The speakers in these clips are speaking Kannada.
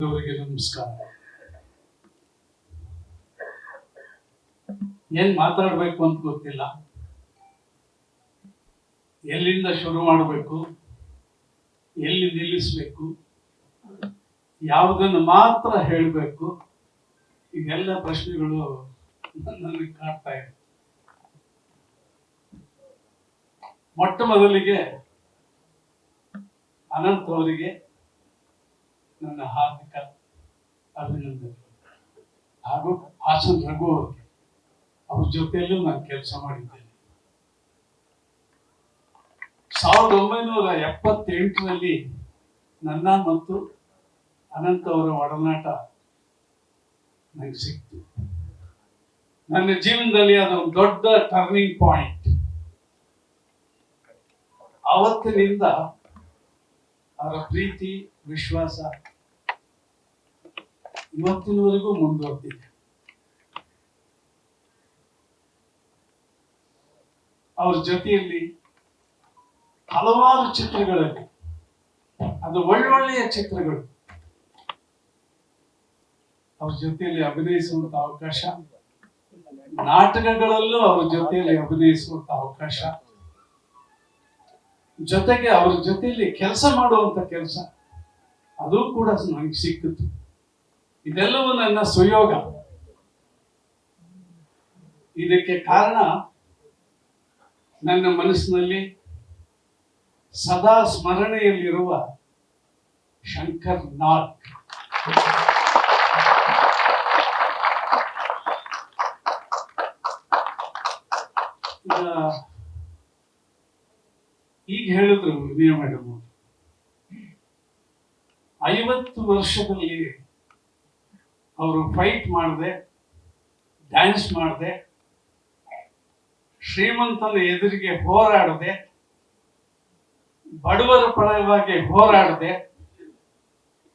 ಅವರಿಗೆ ನಮಸ್ಕಾರ. ಏನ್ ಮಾತಾಡ್ಬೇಕು ಅಂತ ಗೊತ್ತಿಲ್ಲ, ಎಲ್ಲಿಂದ ಶುರು ಮಾಡಬೇಕು, ಎಲ್ಲಿ ನಿಲ್ಲಿಸ್ಬೇಕು, ಯಾವುದನ್ನು ಮಾತ್ರ ಹೇಳಬೇಕು, ಇದೆಲ್ಲ ಪ್ರಶ್ನೆಗಳು ನನಗೆ ಕಾಡ್ತಾ ಇದೆ. ಮೊಟ್ಟ ಮೊದಲಿಗೆ ಅನಂತ್ ಅವರಿಗೆ ನನ್ನ ಹಾರ್ದಿಕ ಅಭಿನಂದನೆ, ಹಾಗೂ ಹಾಸನ್ ರಘು ಅವರಿಗೆ, ಅವ್ರ ಜೊತೆಯಲ್ಲೂ ನಾನು ಕೆಲಸ ಮಾಡಿದ್ದೇನೆ. 1978ರಲ್ಲಿ ನನ್ನ ಮತ್ತು ಅನಂತ್ ಅವರ ಒಡನಾಟ ನನಗೆ ಸಿಕ್ತು. ನನ್ನ ಜೀವನದಲ್ಲಿ ಅದೊಂದು ದೊಡ್ಡ ಟರ್ನಿಂಗ್ ಪಾಯಿಂಟ್. ಅವತ್ತಿನಿಂದ ಅವರ ಪ್ರೀತಿ ವಿಶ್ವಾಸ ಇವತ್ತಿನವರೆಗೂ ಮುಂದುವರೆದಿದೆ. ಅವ್ರ ಜೊತೆಯಲ್ಲಿ ಹಲವಾರು ಚಿತ್ರಗಳಲ್ಲಿ, ಅದು ಒಳ್ಳೊಳ್ಳೆಯ ಚಿತ್ರಗಳು, ಅವ್ರ ಜೊತೆಯಲ್ಲಿ ಅಭಿನಯಿಸುವಂತ ಅವಕಾಶ, ನಾಟಕಗಳಲ್ಲೂ ಅವ್ರ ಜೊತೆಯಲ್ಲಿ ಅಭಿನಯಿಸುವಂತ ಅವಕಾಶ, ಜೊತೆಗೆ ಅವ್ರ ಜೊತೆಯಲ್ಲಿ ಕೆಲಸ ಮಾಡುವಂತ ಕೆಲಸ, ಅದು ಕೂಡ ನನಗೆ ಸಿಕ್ಕಿತು. ಇದೆಲ್ಲವೂ ನನ್ನ ಸುಯೋಗ. ಇದಕ್ಕೆ ಕಾರಣ ನನ್ನ ಮನಸ್ಸಿನಲ್ಲಿ ಸದಾ ಸ್ಮರಣೆಯಲ್ಲಿರುವ ಶಂಕರ್ ನಾಗ್. ಈಗ ಹೇಳಿದ್ರು ವಿನಯ ಮೇಡಮ್, 50 ವರ್ಷದಲ್ಲಿ ಅವರು ಫೈಟ್ ಮಾಡದೆ, ಡ್ಯಾನ್ಸ್ ಮಾಡದೆ, ಶ್ರೀಮಂತನ ಎದುರಿಗೆ ಹೋರಾಡದೆ, ಬಡವರ ಪರವಾಗಿ ಹೋರಾಡದೆ,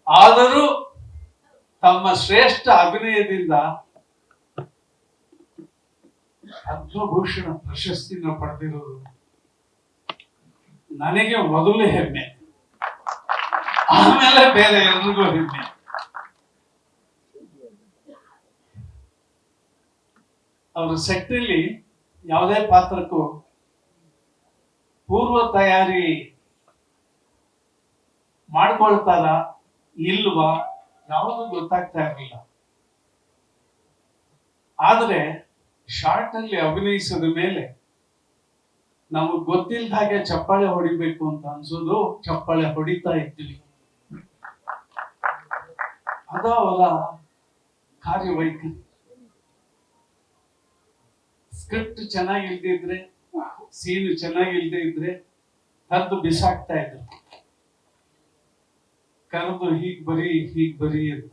ಆದರೂ ತಮ್ಮ ಶ್ರೇಷ್ಠ ಅಭಿನಯದಿಂದ ಪದ್ಮಭೂಷಣ ಪ್ರಶಸ್ತಿನ ಪಡೆದಿರುವುದು ನನಗೆ ಮೊದಲು ಹೆಮ್ಮೆ, ಆಮೇಲೆ ಬೇರೆ ಎಲ್ರಿಗೂ ಹೆಮ್ಮೆ. ಅವರು ಸೆಟ್ಟಲ್ಲಿ ಯಾವುದೇ ಪಾತ್ರಕ್ಕೂ ಪೂರ್ವ ತಯಾರಿ ಮಾಡ್ಕೊಳ್ತಾರ ಇಲ್ವಾ ಯಾವುದು ಗೊತ್ತಾಗ್ತಾ ಇರಲಿಲ್ಲ. ಆದರೆ ಶಾರ್ಟ್ ಅಲ್ಲಿ ಅಭಿನಯಿಸಿದ ಮೇಲೆ ನಮಗ್ ಗೊತ್ತಿಲ್ಲದ ಹಾಗೆ ಚಪ್ಪಾಳೆ ಹೊಡಿಬೇಕು ಅಂತ ಅನ್ಸೋದು, ಚಪ್ಪಾಳೆ ಹೊಡಿತಾ ಇದ್ವಿ. ಅದ ಅವರ ಕಾರ್ಯವೈಖರಿ. ಸ್ಕ್ರಿಪ್ಟ್ ಚೆನ್ನಾಗಿಲ್ದಿದ್ರೆ, ಸೀನ್ ಚೆನ್ನಾಗಿಲ್ದೇ ಇದ್ರೆ ಕರೆದು ಬಿಸಾಕ್ತಾ ಇದ್ರು, ಕರೆದು ಹೀಗ್ ಬರಿ ಅಂತ.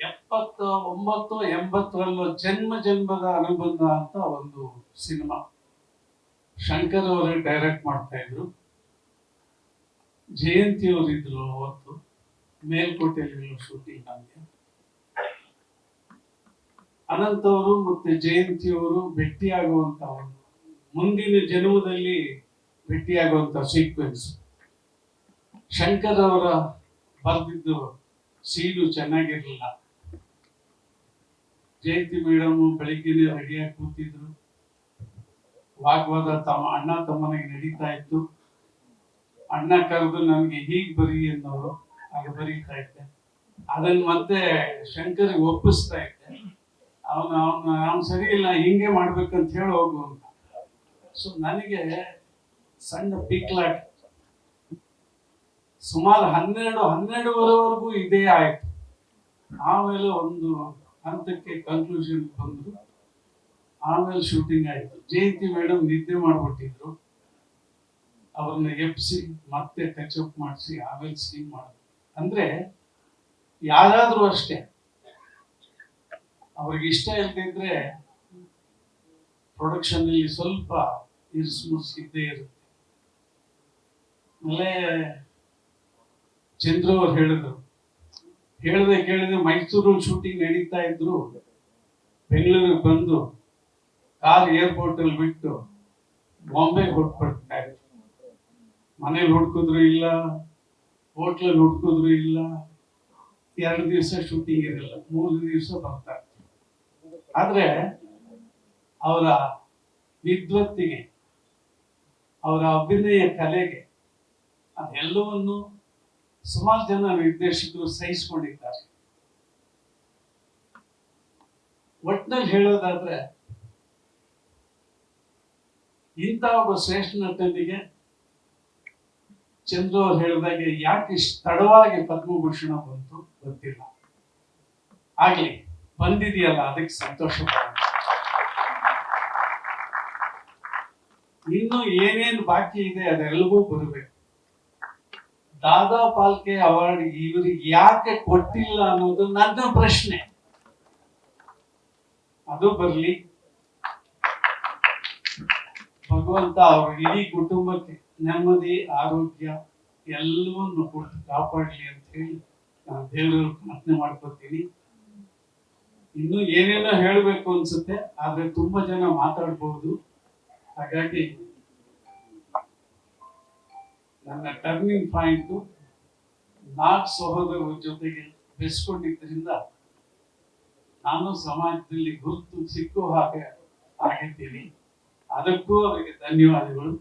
79, 80ರಲ್ಲೂ ಜನ್ಮದ ಅನುಬಂಧ ಅಂತ ಒಂದು ಸಿನಿಮಾ ಶಂಕರ್ ಅವರೇ ಡೈರೆಕ್ಟ್ ಮಾಡ್ತಾ ಇದ್ರು. ಜಯಂತಿ ಅವರು ಇದ್ರು ಅವತ್ತು, ಮೇಲ್ಕೋಟೆಯಲ್ಲಿ ಶೂಟಿಂಗ್. ನಮಗೆ ಅನಂತ್ ಅವರು ಮತ್ತೆ ಜಯಂತಿ ಅವರು ಭೇಟಿಯಾಗುವಂತ ಒಂದು ಮುಂದಿನ ಜನ್ಮದಲ್ಲಿ ಭೇಟಿಯಾಗುವಂತ ಸೀಕ್ವೆನ್ಸ್. ಶಂಕರ್ ಅವರ ಬರೆದಿದ್ದು ಸೀನು ಚೆನ್ನಾಗಿರ್ಲಿಲ್ಲ. ಜಯಂತಿ ಮೇಡಮ್ ಬೆಳಿಗ್ಗೆನೆ ರೆಡಿಯಾಗಿ ಕೂತಿದ್ರು, ವಾಗ್ವಾದ ಅಣ್ಣ ತಮ್ಮನಿಗೆ ನಡೀತಾ ಇತ್ತು. ಅಣ್ಣ ಕರೆದು ನನಗೆ ಹೀಗ್ ಬರಿ ಅನ್ನೋರು, ಆಗ ಬರೀತಾ ಇದ್ದೆ. ಅದನ್ನ ಮತ್ತೆ ಶಂಕರ್ಗೆ ಒಪ್ಪಿಸ್ತಾ ಇದ್ದೆ. ಅವನು ಸರಿ ಇಲ್ಲ, ಹಿಂಗೆ ಮಾಡ್ಬೇಕಂತ ಹೇಳಿ ಹೋಗು ಅಂತ. ಸೊ ನನಗೆ ಸಣ್ಣ ಪಿಕ್ಲಾಟ್ ಸುಮಾರು 12:30ವರೆಗೂ ಇದೇ ಆಯ್ತು. ಆಮೇಲೆ ಒಂದು ಹಂತಕ್ಕೆ ಕನ್ಕ್ಲೂಷನ್ ಬಂದ್ರು, ಆಮೇಲೆ ಶೂಟಿಂಗ್ ಆಯ್ತು. ಜಯಂತಿ ಮೇಡಮ್ ನಿದ್ದೆ ಮಾಡ್ಬಿಟ್ಟಿದ್ರು, ಅವ್ರನ್ನ ಎಪ್ಸಿ ಮತ್ತೆ ಟಚ್ ಅಪ್ ಮಾಡಿಸಿ ಆಮೇಲೆ ಸೀನ್ ಮಾಡಿದ್ರು. ಅಂದ್ರೆ ಯಾರಾದ್ರೂ ಅಷ್ಟೇ, ಅವ್ರಿಗೆ ಇಷ್ಟ ಇಲ್ದಿದ್ರೆ ಪ್ರೊಡಕ್ಷನ್ ಅಲ್ಲಿ ಸ್ವಲ್ಪ ಇರಿಸುಮುರ್ಸ್ ಇದ್ದೇ ಇರುತ್ತೆ. ಆಮೇಲೆ ಚಂದ್ರು ಅವ್ರು ಕೇಳಿದೆ ಮೈಸೂರಲ್ಲಿ ಶೂಟಿಂಗ್ ನಡೀತಾ ಇದ್ರು, ಬೆಂಗಳೂರಿಗೆ ಬಂದು ಕಾರ್ ಏರ್ಪೋರ್ಟ್ ಅಲ್ಲಿ ಬಿಟ್ಟು ಬಾಂಬೆಗೆ ಹೊರಟ್ಬಿಡ್ತಾ ಇದ್ರು. ಮನೇಲಿ ಹುಡ್ಕಿದ್ರು ಇಲ್ಲ, ಹೋಟ್ಲಲ್ಲಿ ಹುಡ್ಕಿದ್ರು ಇಲ್ಲ. 2 ದಿವಸ ಶೂಟಿಂಗ್ ಇರಲ್ಲ, 3 ದಿವಸ ಬರ್ತಾರೆ. ಆದ್ರೆ ಅವರ ವಿದ್ವತ್ತಿಗೆ, ಅವರ ಅಭಿನಯ ಕಲೆಗೆ ಅದೆಲ್ಲವನ್ನು ಸುಮಾರು ಜನ ನಿರ್ದೇಶಕರು ಸಹಿಸಿಕೊಂಡಿದ್ದಾರೆ. ಒಟ್ಟಿನಲ್ಲಿ ಹೇಳೋದಾದ್ರೆ, ಇಂಥ ಒಬ್ಬ ಶ್ರೇಷ್ಠ ನಟನಿಗೆ ಚಂದ್ರು ಅವ್ರು ಹೇಳಿದಾಗೆ ಯಾಕೆ ಇಷ್ಟು ತಡವಾಗಿ ಪದ್ಮಭೂಷಣ ಬಂತು ಗೊತ್ತಿಲ್ಲ. ಆಗ್ಲಿ, ಬಂದಿದೆಯಲ್ಲ ಅದಕ್ಕೆ ಸಂತೋಷ ಪಡೋಣ. ಇನ್ನು ಏನೇನು ಬಾಕಿ ಇದೆ ಅದೆಲ್ಲವೂ ಬರಬೇಕು. ದಾದಾ ಪಾಲ್ಕೆ ಅವಾರ್ಡ್ ಇವರಿಗೆ ಯಾಕೆ ಕೊಟ್ಟಿಲ್ಲ ಅನ್ನೋದು ನನ್ನ ಪ್ರಶ್ನೆ. ಅದು ಬರಲಿ. ಭಗವಂತ ಅವ್ರ ಇಡೀ ಕುಟುಂಬಕ್ಕೆ ನೆಮ್ಮದಿ, ಆರೋಗ್ಯ ಎಲ್ಲವನ್ನು ಕೊಟ್ಟು ಕಾಪಾಡಲಿ ಅಂತ ಹೇಳಿ ನಾನು ದೇವರಲ್ಲಿ ಪ್ರಾರ್ಥನೆ ಮಾಡ್ಕೊತೀನಿ. ಇನ್ನು ಏನೇನೋ ಹೇಳಬೇಕು ಅನ್ಸುತ್ತೆ, ಆದ್ರೆ ತುಂಬಾ ಜನ ಮಾತಾಡ್ಬಹುದು. ಹಾಗಾಗಿ ನನ್ನ ಟರ್ನಿಂಗ್ ಪಾಯಿಂಟ್ 4 ಸಹೋದರರ ಜೊತೆಗೆ ಬೆಸ್ಕೊಂಡಿದ್ದರಿಂದ ನಾನು ಸಮಾಜದಲ್ಲಿ ಗುರುತು ಸಿಕ್ಕೋ ಹಾಗೆ ಆಗಿದ್ದೀನಿ. ಅದಕ್ಕೂ ಅವರಿಗೆ ಧನ್ಯವಾದಗಳು.